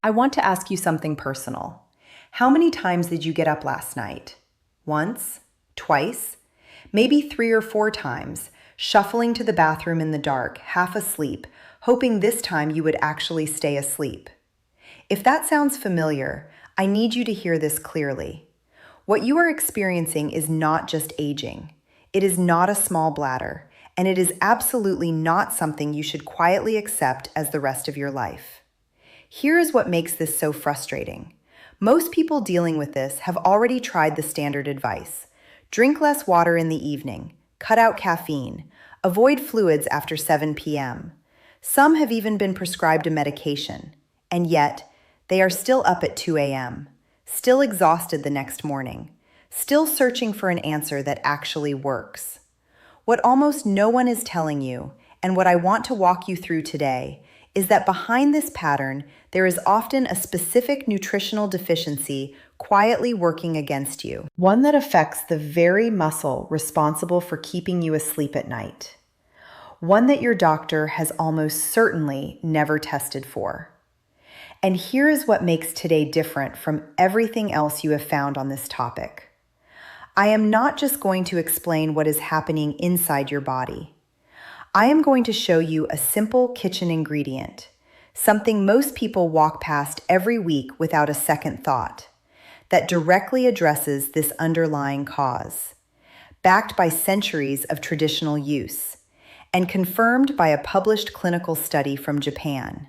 I want to ask you something personal. How many times did you get up last night? Once? Twice? Maybe 3 or 4 times, shuffling to the bathroom in the dark, half asleep, hoping this time you would actually stay asleep. If that sounds familiar, I need you to hear this clearly. What you are experiencing is not just aging. It is not a small bladder, and it is absolutely not something you should quietly accept as the rest of your life. Here is what makes this so frustrating. Most people dealing with this have already tried the standard advice. Drink less water in the evening, cut out caffeine, avoid fluids after 7 p.m. Some have even been prescribed a medication, and yet they are still up at 2 a.m., still exhausted the next morning, still searching for an answer that actually works. What almost no one is telling you, and what I want to walk you through today, is that behind this pattern, there is often a specific nutritional deficiency quietly working against you, one that affects the very muscle responsible for keeping you asleep at night, one that your doctor has almost certainly never tested for. And here is what makes today different from everything else you have found on this topic. I am not just going to explain what is happening inside your body. I am going to show you a simple kitchen ingredient, something most people walk past every week without a second thought, that directly addresses this underlying cause, backed by centuries of traditional use, and confirmed by a published clinical study from Japan.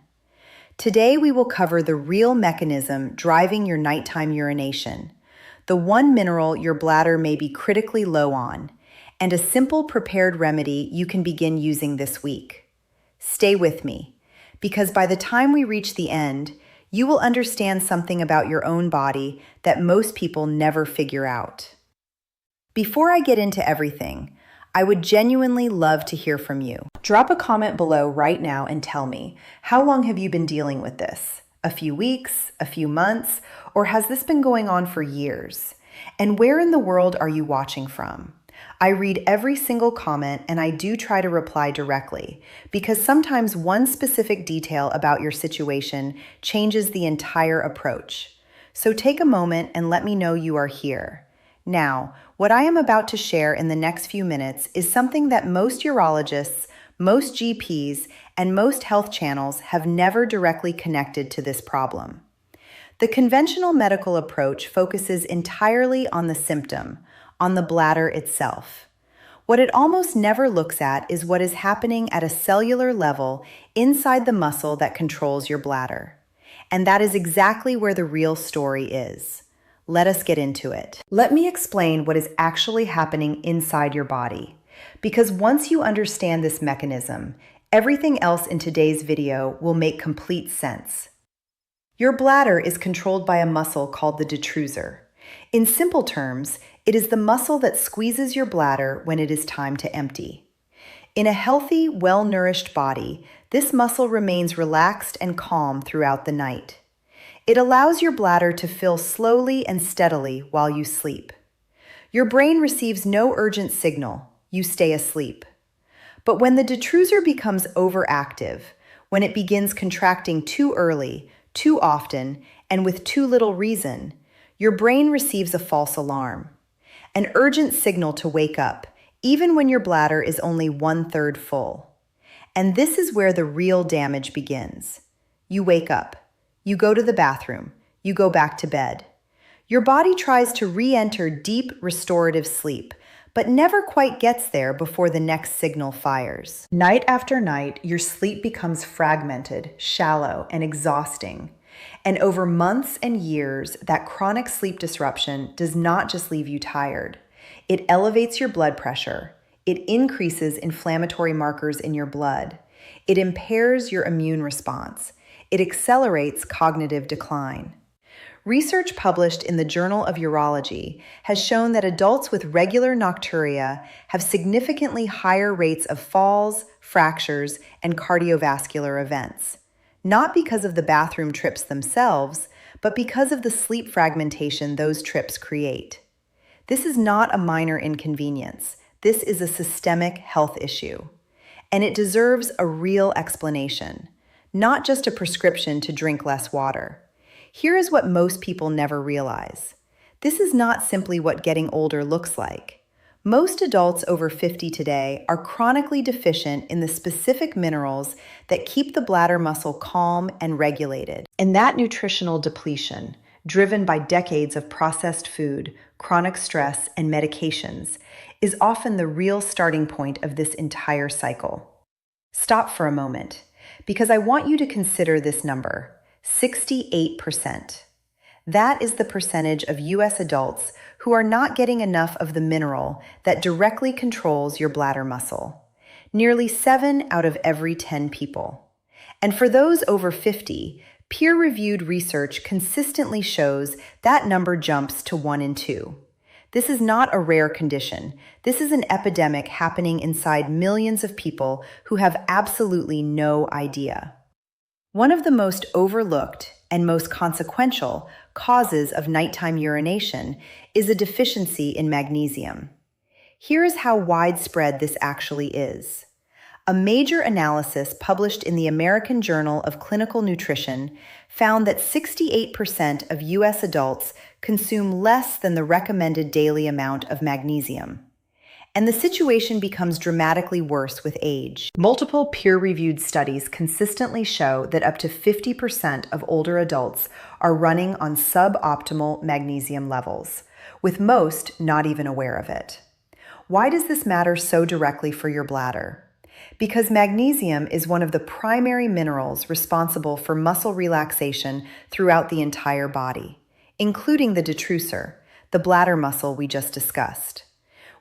Today we will cover the real mechanism driving your nighttime urination, the one mineral your bladder may be critically low on, and a simple prepared remedy you can begin using this week. Stay with me, because by the time we reach the end, you will understand something about your own body that most people never figure out. Before I get into everything, I would genuinely love to hear from you. Drop a comment below right now and tell me, how long have you been dealing with this? A few weeks, a few months, or has this been going on for years? And where in the world are you watching from? I read every single comment and I do try to reply directly, because sometimes one specific detail about your situation changes the entire approach. So take a moment and let me know you are here. Now, what I am about to share in the next few minutes is something that most urologists, most GPs, and most health channels have never directly connected to this problem. The conventional medical approach focuses entirely on the symptom, on the bladder itself. What it almost never looks at is what is happening at a cellular level inside the muscle that controls your bladder. And that is exactly where the real story is. Let us get into it. Let me explain what is actually happening inside your body. Because once you understand this mechanism, everything else in today's video will make complete sense. Your bladder is controlled by a muscle called the detrusor. In simple terms, it is the muscle that squeezes your bladder when it is time to empty. In a healthy, well-nourished body, this muscle remains relaxed and calm throughout the night. It allows your bladder to fill slowly and steadily while you sleep. Your brain receives no urgent signal. You stay asleep. But when the detrusor becomes overactive, when it begins contracting too early, too often, and with too little reason, your brain receives a false alarm, an urgent signal to wake up, even when your bladder is only 1/3 full. And this is where the real damage begins. You wake up, you go to the bathroom, you go back to bed. Your body tries to re-enter deep restorative sleep, but never quite gets there before the next signal fires. Night after night, your sleep becomes fragmented, shallow, and exhausting. And over months and years, that chronic sleep disruption does not just leave you tired. It elevates your blood pressure. It increases inflammatory markers in your blood. It impairs your immune response. It accelerates cognitive decline. Research published in the Journal of Urology has shown that adults with regular nocturia have significantly higher rates of falls, fractures, and cardiovascular events. Not because of the bathroom trips themselves, but because of the sleep fragmentation those trips create. This is not a minor inconvenience. This is a systemic health issue. And it deserves a real explanation, not just a prescription to drink less water. Here is what most people never realize. This is not simply what getting older looks like. Most adults over 50 today are chronically deficient in the specific minerals that keep the bladder muscle calm and regulated. And that nutritional depletion, driven by decades of processed food, chronic stress, and medications, is often the real starting point of this entire cycle. Stop for a moment, because I want you to consider this number, 68%. That is the percentage of US adults who are not getting enough of the mineral that directly controls your bladder muscle. Nearly 7 out of every 10 people. And for those over 50, peer-reviewed research consistently shows that number jumps to 1 in 2. This is not a rare condition. This is an epidemic happening inside millions of people who have absolutely no idea. One of the most overlooked and most consequential causes of nighttime urination is a deficiency in magnesium. Here is how widespread this actually is. A major analysis published in the American Journal of Clinical Nutrition found that 68% of US adults consume less than the recommended daily amount of magnesium. And the situation becomes dramatically worse with age. Multiple peer-reviewed studies consistently show that up to 50% of older adults are running on suboptimal magnesium levels, with most not even aware of it. Why does this matter so directly for your bladder? Because magnesium is one of the primary minerals responsible for muscle relaxation throughout the entire body, including the detrusor, the bladder muscle we just discussed.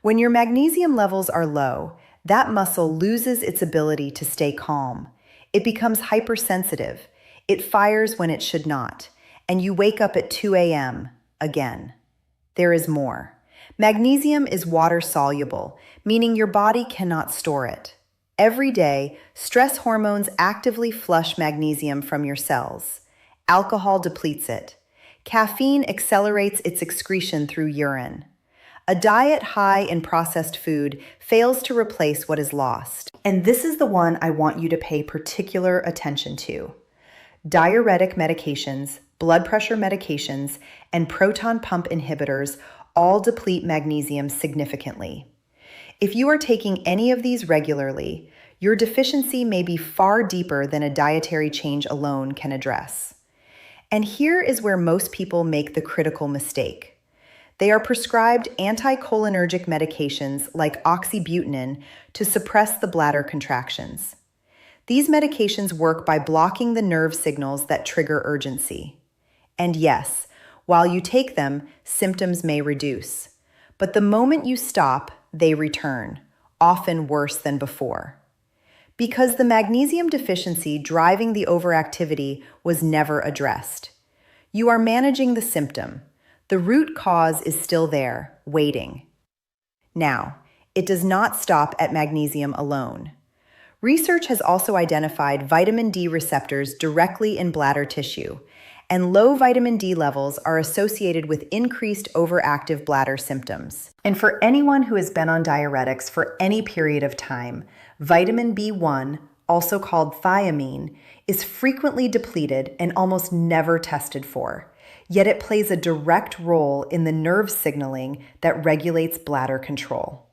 When your magnesium levels are low, that muscle loses its ability to stay calm. It becomes hypersensitive. It fires when it should not, and you wake up at 2 a.m. again. There is more. Magnesium is water-soluble, meaning your body cannot store it. Every day, stress hormones actively flush magnesium from your cells. Alcohol depletes it. Caffeine accelerates its excretion through urine. A diet high in processed food fails to replace what is lost. And this is the one I want you to pay particular attention to. Diuretic medications, blood pressure medications, and proton pump inhibitors all deplete magnesium significantly. If you are taking any of these regularly, your deficiency may be far deeper than a dietary change alone can address. And here is where most people make the critical mistake. They are prescribed anticholinergic medications like oxybutynin to suppress the bladder contractions. These medications work by blocking the nerve signals that trigger urgency. And yes, while you take them, symptoms may reduce. But the moment you stop, they return, often worse than before. Because the magnesium deficiency driving the overactivity was never addressed. You are managing the symptom. The root cause is still there, waiting. Now, it does not stop at magnesium alone. Research has also identified vitamin D receptors directly in bladder tissue, and low vitamin D levels are associated with increased overactive bladder symptoms. And for anyone who has been on diuretics for any period of time, vitamin B1, also called thiamine, is frequently depleted and almost never tested for. Yet it plays a direct role in the nerve signaling that regulates bladder control.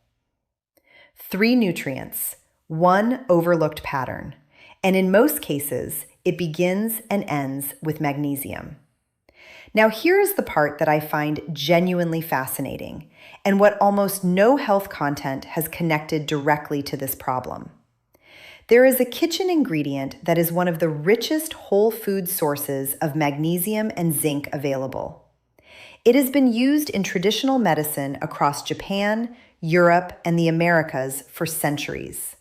3 nutrients, 1 overlooked pattern, and in most cases, it begins and ends with magnesium. Now here is the part that I find genuinely fascinating, and what almost no health content has connected directly to this problem. There is a kitchen ingredient that is one of the richest whole food sources of magnesium and zinc available. It has been used in traditional medicine across Japan, Europe, and the Americas for centuries.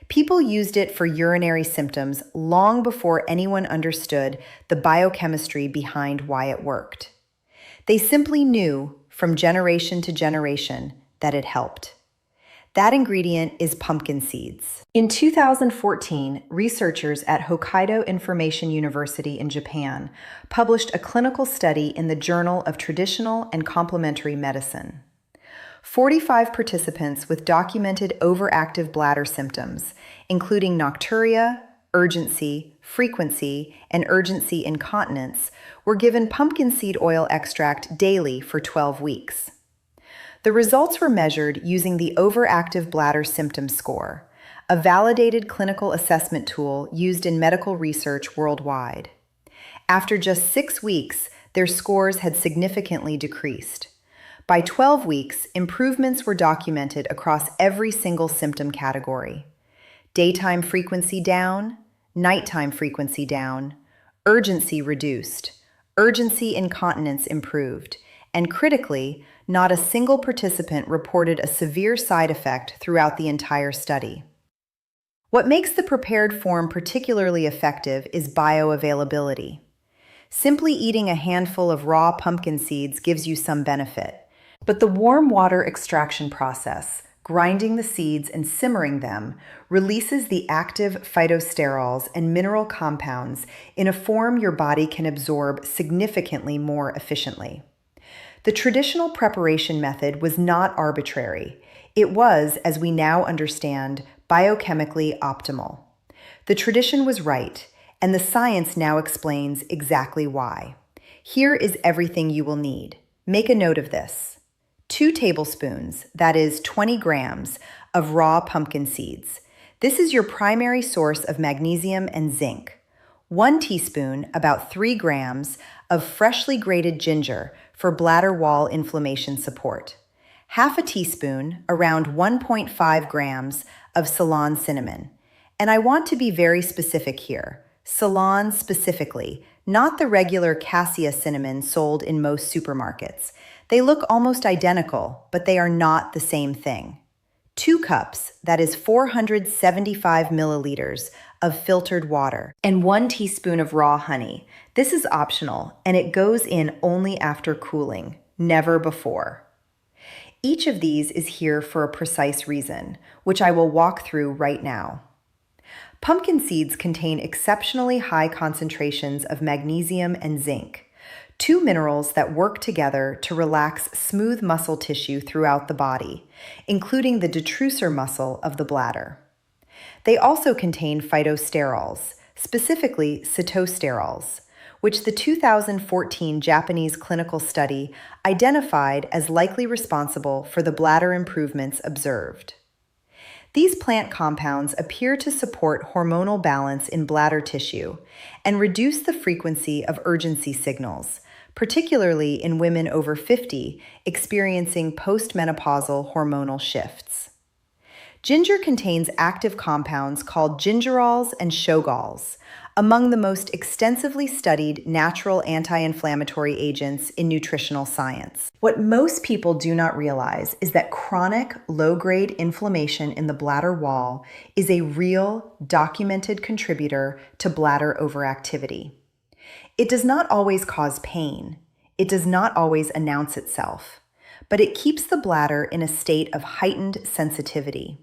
People used it for urinary symptoms long before anyone understood the biochemistry behind why it worked. They simply knew, from generation to generation, that it helped. That ingredient is pumpkin seeds. In 2014, researchers at Hokkaido Information University in Japan published a clinical study in the Journal of Traditional and Complementary Medicine. 45 participants with documented overactive bladder symptoms, including nocturia, urgency, frequency, and urgency incontinence, were given pumpkin seed oil extract daily for 12 weeks. The results were measured using the overactive bladder symptom score, a validated clinical assessment tool used in medical research worldwide. After just 6 weeks, their scores had significantly decreased. By 12 weeks, improvements were documented across every single symptom category. Daytime frequency down, nighttime frequency down, urgency reduced, urgency incontinence improved, and critically, not a single participant reported a severe side effect throughout the entire study. What makes the prepared form particularly effective is bioavailability. Simply eating a handful of raw pumpkin seeds gives you some benefit, but the warm water extraction process, grinding the seeds and simmering them, releases the active phytosterols and mineral compounds in a form your body can absorb significantly more efficiently. The traditional preparation method was not arbitrary. It was, as we now understand, biochemically optimal. The tradition was right, and the science now explains exactly why. Here is everything you will need. Make a note of this. 2 tablespoons, that is 20 grams, of raw pumpkin seeds. This is your primary source of magnesium and zinc. 1 teaspoon, about 3 grams, of freshly grated ginger for bladder wall inflammation support. Half a teaspoon, around 1.5 grams, of Ceylon cinnamon. And I want to be very specific here. Ceylon specifically, not the regular cassia cinnamon sold in most supermarkets. They look almost identical, but they are not the same thing. 2 cups, that is 475 milliliters, of filtered water, and 1 teaspoon of raw honey. This is optional, and it goes in only after cooling, never before. Each of these is here for a precise reason, which I will walk through right now. Pumpkin seeds contain exceptionally high concentrations of magnesium and zinc, 2 minerals that work together to relax smooth muscle tissue throughout the body, including the detrusor muscle of the bladder. They also contain phytosterols, specifically sitosterols, which the 2014 Japanese clinical study identified as likely responsible for the bladder improvements observed. These plant compounds appear to support hormonal balance in bladder tissue and reduce the frequency of urgency signals, particularly in women over 50 experiencing postmenopausal hormonal shifts. Ginger contains active compounds called gingerols and shogols, among the most extensively studied natural anti-inflammatory agents in nutritional science. What most people do not realize is that chronic low-grade inflammation in the bladder wall is a real, documented contributor to bladder overactivity. It does not always cause pain. It does not always announce itself, but it keeps the bladder in a state of heightened sensitivity.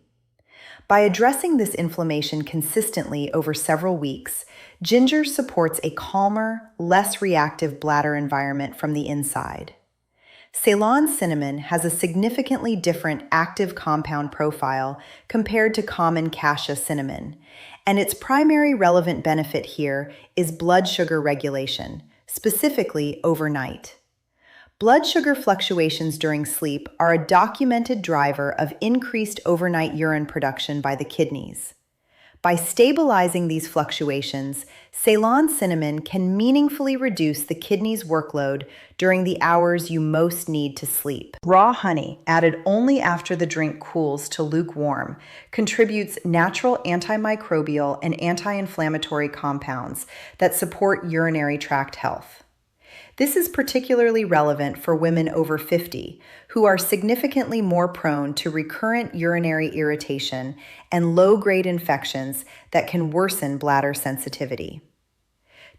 By addressing this inflammation consistently over several weeks, ginger supports a calmer, less reactive bladder environment from the inside. Ceylon cinnamon has a significantly different active compound profile compared to common cassia cinnamon, and its primary relevant benefit here is blood sugar regulation, specifically overnight. Blood sugar fluctuations during sleep are a documented driver of increased overnight urine production by the kidneys. By stabilizing these fluctuations, Ceylon cinnamon can meaningfully reduce the kidney's workload during the hours you most need to sleep. Raw honey, added only after the drink cools to lukewarm, contributes natural antimicrobial and anti-inflammatory compounds that support urinary tract health. This is particularly relevant for women over 50, who are significantly more prone to recurrent urinary irritation and low-grade infections that can worsen bladder sensitivity.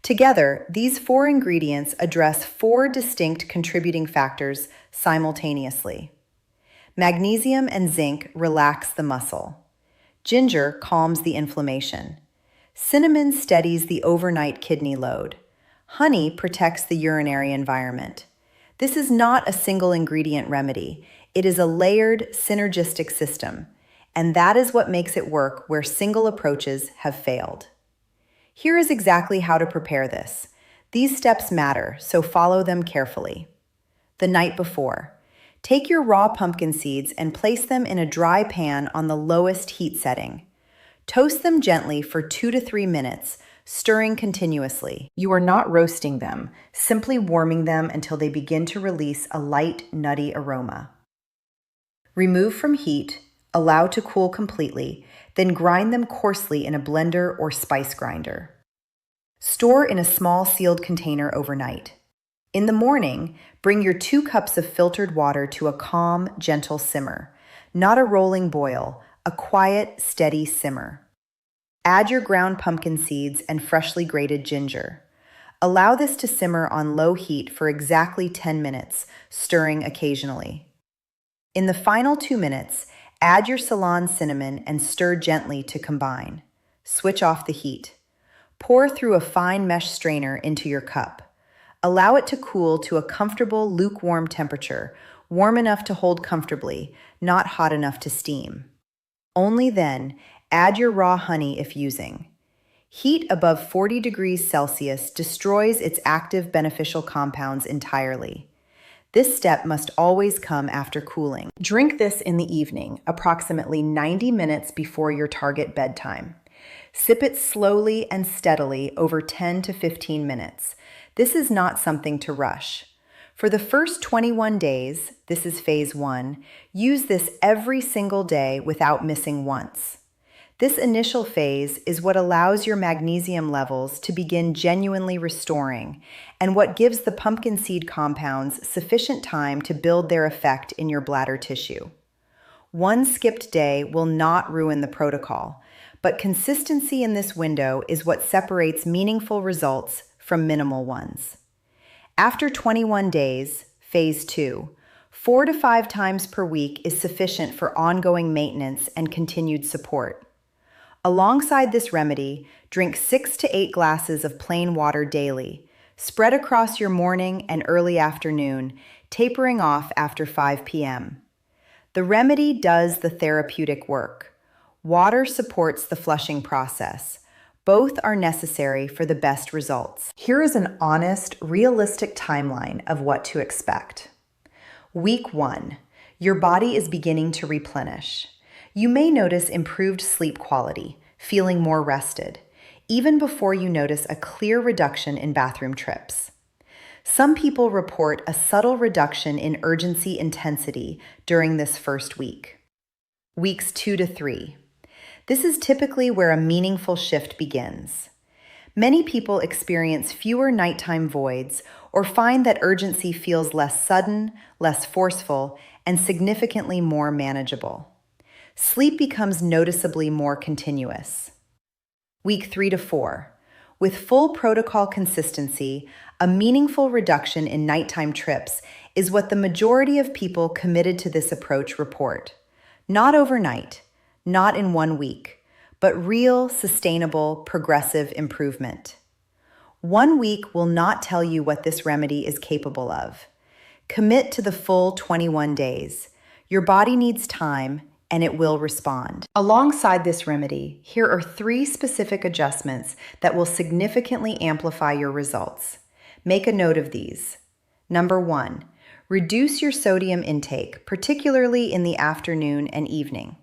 Together, these 4 ingredients address 4 distinct contributing factors simultaneously. Magnesium and zinc relax the muscle. Ginger calms the inflammation. Cinnamon steadies the overnight kidney load. Honey protects the urinary environment. This is not a single ingredient remedy. It is a layered, synergistic system, and that is what makes it work where single approaches have failed. Here is exactly how to prepare this. These steps matter, so follow them carefully. The night before, take your raw pumpkin seeds and place them in a dry pan on the lowest heat setting. Toast them gently for 2 to 3 minutes, stirring continuously. You are not roasting them, simply warming them until they begin to release a light, nutty aroma. Remove from heat, allow to cool completely, then grind them coarsely in a blender or spice grinder. Store in a small sealed container overnight. In the morning, bring your 2 cups of filtered water to a calm, gentle simmer. Not a rolling boil, a quiet, steady simmer. Add your ground pumpkin seeds and freshly grated ginger. Allow this to simmer on low heat for exactly 10 minutes, stirring occasionally. In the final 2 minutes, add your Ceylon cinnamon and stir gently to combine. Switch off the heat. Pour through a fine mesh strainer into your cup. Allow it to cool to a comfortable lukewarm temperature, warm enough to hold comfortably, not hot enough to steam. Only then, add your raw honey if using. Heat above 40 degrees Celsius destroys its active beneficial compounds entirely. This step must always come after cooling. Drink this in the evening, approximately 90 minutes before your target bedtime. Sip it slowly and steadily over 10 to 15 minutes. This is not something to rush. For the first 21 days, this is phase 1, use this every single day without missing once. This initial phase is what allows your magnesium levels to begin genuinely restoring and what gives the pumpkin seed compounds sufficient time to build their effect in your bladder tissue. One skipped day will not ruin the protocol, but consistency in this window is what separates meaningful results from minimal ones. After 21 days, phase 2, 4 to 5 times per week is sufficient for ongoing maintenance and continued support. Alongside this remedy, drink 6 to 8 glasses of plain water daily, spread across your morning and early afternoon, tapering off after 5 p.m. The remedy does the therapeutic work. Water supports the flushing process. Both are necessary for the best results. Here is an honest, realistic timeline of what to expect. Week 1, your body is beginning to replenish. You may notice improved sleep quality, feeling more rested, even before you notice a clear reduction in bathroom trips. Some people report a subtle reduction in urgency intensity during this first week. Weeks 2 to 3. This is typically where a meaningful shift begins. Many people experience fewer nighttime voids or find that urgency feels less sudden, less forceful, and significantly more manageable. Sleep becomes noticeably more continuous. Week 3 to 4. With full protocol consistency, a meaningful reduction in nighttime trips is what the majority of people committed to this approach report. Not overnight, not in 1 week, but real, sustainable, progressive improvement. 1 week will not tell you what this remedy is capable of. Commit to the full 21 days. Your body needs time, and it will respond. Alongside this remedy, here are 3 specific adjustments that will significantly amplify your results. Make a note of these. Number 1, reduce your sodium intake, particularly in the afternoon and evening.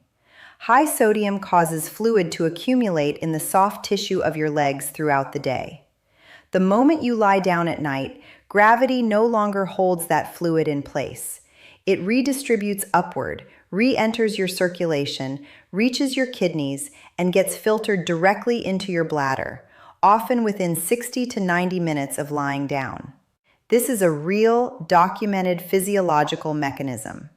High sodium causes fluid to accumulate in the soft tissue of your legs throughout the day. The moment you lie down at night, gravity no longer holds that fluid in place. It redistributes upward, re-enters your circulation, reaches your kidneys, and gets filtered directly into your bladder, often within 60 to 90 minutes of lying down. This is a real, documented physiological mechanism.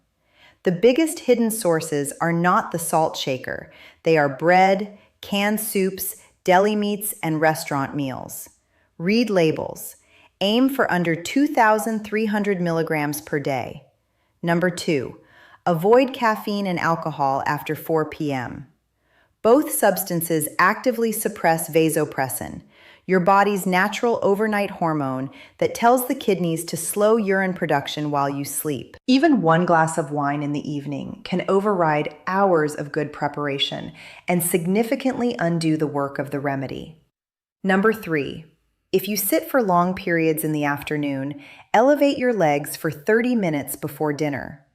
The biggest hidden sources are not the salt shaker. They are bread, canned soups, deli meats, and restaurant meals. Read labels. Aim for under 2,300 milligrams per day. Number 2, avoid caffeine and alcohol after 4 p.m. Both substances actively suppress vasopressin, your body's natural overnight hormone that tells the kidneys to slow urine production while you sleep. Even 1 glass of wine in the evening can override hours of good preparation and significantly undo the work of the remedy. Number 3, if you sit for long periods in the afternoon, elevate your legs for 30 minutes before dinner.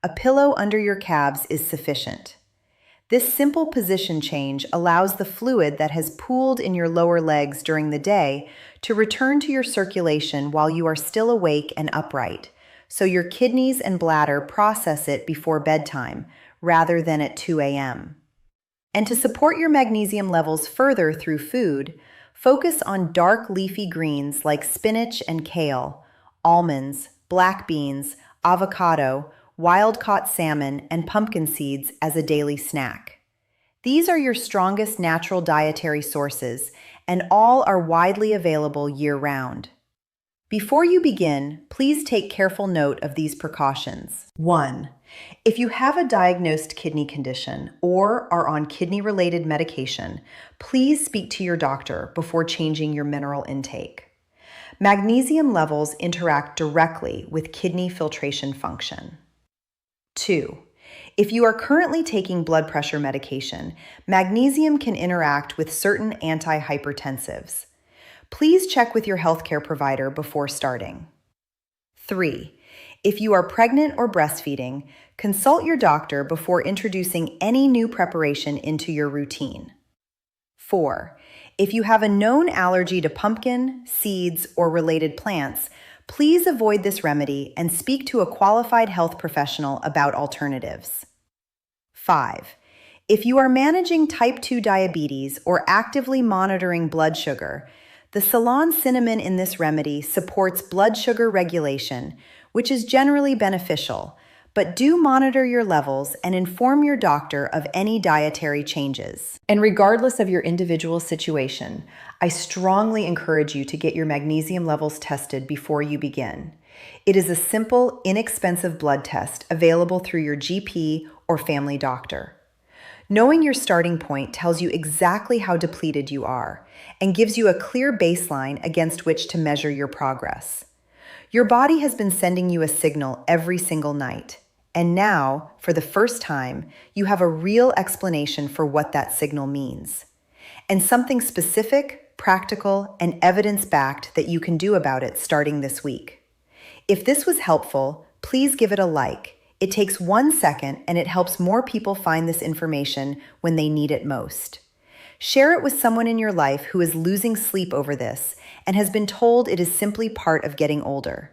A pillow under your calves is sufficient. This simple position change allows the fluid that has pooled in your lower legs during the day to return to your circulation while you are still awake and upright, so your kidneys and bladder process it before bedtime rather than at 2 a.m. And to support your magnesium levels further through food, focus on dark leafy greens like spinach and kale, almonds, black beans, avocado, wild-caught salmon, and pumpkin seeds as a daily snack. These are your strongest natural dietary sources, and all are widely available year-round. Before you begin, please take careful note of these precautions. 1. If you have a diagnosed kidney condition or are on kidney-related medication, please speak to your doctor before changing your mineral intake. Magnesium levels interact directly with kidney filtration function. 2. If you are currently taking blood pressure medication, magnesium can interact with certain antihypertensives. Please check with your healthcare provider before starting. 3. If you are pregnant or breastfeeding, consult your doctor before introducing any new preparation into your routine. 4. If you have a known allergy to pumpkin, seeds, or related plants, please avoid this remedy and speak to a qualified health professional about alternatives. 5. If you are managing type 2 diabetes or actively monitoring blood sugar, the Ceylon cinnamon in this remedy supports blood sugar regulation, which is generally beneficial, but do monitor your levels and inform your doctor of any dietary changes. And regardless of your individual situation, I strongly encourage you to get your magnesium levels tested before you begin. It is a simple, inexpensive blood test available through your GP or family doctor. Knowing your starting point tells you exactly how depleted you are and gives you a clear baseline against which to measure your progress. Your body has been sending you a signal every single night, and now, for the first time, you have a real explanation for what that signal means, and something specific, practical, and evidence-backed that you can do about it starting this week. If this was helpful, please give it a like. It takes 1 second and it helps more people find this information when they need it most. Share it with someone in your life who is losing sleep over this and has been told it is simply part of getting older.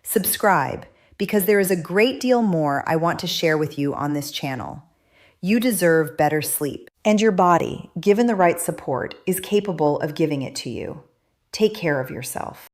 Subscribe, because there is a great deal more I want to share with you on this channel. You deserve better sleep, and your body, given the right support, is capable of giving it to you. Take care of yourself.